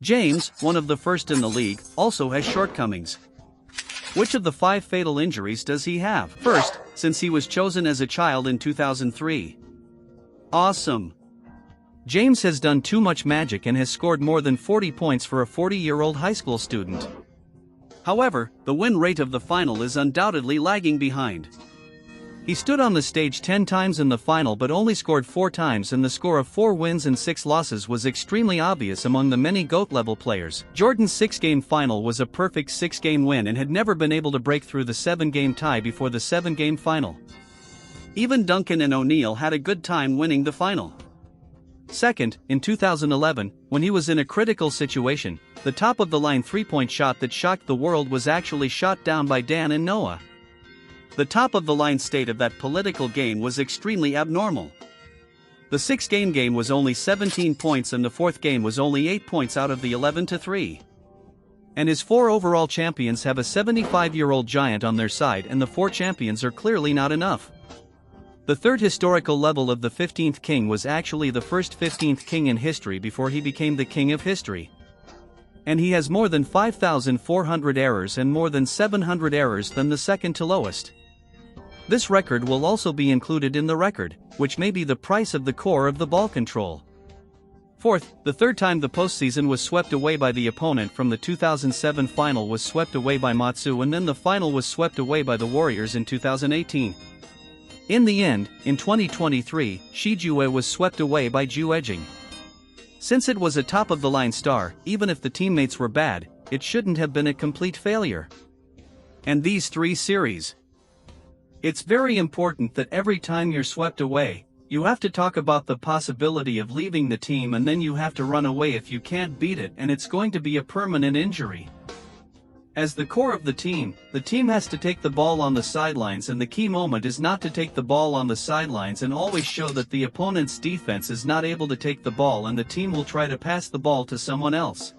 James, one of the first in the league, also has shortcomings. Which of the 5 fatal injuries does he have? First, since he was chosen as a child in 2003. Awesome. James has done too much magic and has scored more than 40 points for a 40-year-old high school student. However, the win rate of the final is undoubtedly lagging behind. He stood on the stage 10 times in the final but only scored 4 times, and the score of 4 wins and 6 losses was extremely obvious among the many GOAT-level players. Jordan's 6-game final was a perfect 6-game win and had never been able to break through the 7-game tie before the 7-game final. Even Duncan and O'Neal had a good time winning the final. Second, in 2011, when he was in a critical situation, the top-of-the-line 3-point shot that shocked the world was actually shot down by Dan and Noah. The top-of-the-line state of that political game was extremely abnormal. The 6-game game was only 17 points and the 4th game was only 8 points out of the 11-3. And his 4 overall champions have a 75-year-old giant on their side, and the 4 champions are clearly not enough. The 3rd historical level of the 15th king was actually the first 15th king in history before he became the king of history. And he has more than 5,400 errors and more than 700 errors than the second to lowest. This record will also be included in the record, which may be the price of the core of the ball control. Fourth, the 3rd time the postseason was swept away by the opponent from the 2007 final was swept away by Matsu, and then the final was swept away by the Warriors in 2018. In the end, in 2023, Shijue was swept away by Ju Edging. Since it was a top-of-the-line star, even if the teammates were bad, it shouldn't have been a complete failure. And these 3 series. It's very important that every time you're swept away, you have to talk about the possibility of leaving the team, and then you have to run away if you can't beat it, and it's going to be a permanent injury. As the core of the team has to take the ball on the sidelines, and the key moment is not to take the ball on the sidelines and always show that the opponent's defense is not able to take the ball, and the team will try to pass the ball to someone else.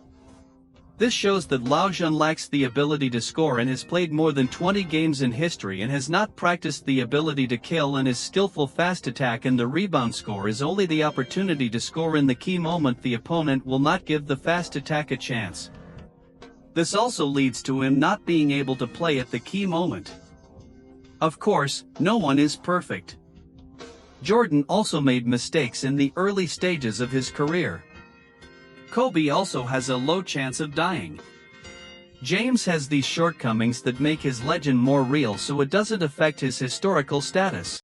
This shows that Lao Jun lacks the ability to score and has played more than 20 games in history and has not practiced the ability to kill, and his skillful fast attack and the rebound score is only the opportunity to score in the key moment. The opponent will not give the fast attack a chance. This also leads to him not being able to play at the key moment. Of course, no one is perfect. Jordan also made mistakes in the early stages of his career. Kobe also has a low chance of dying. James has these shortcomings that make his legend more real, so it doesn't affect his historical status.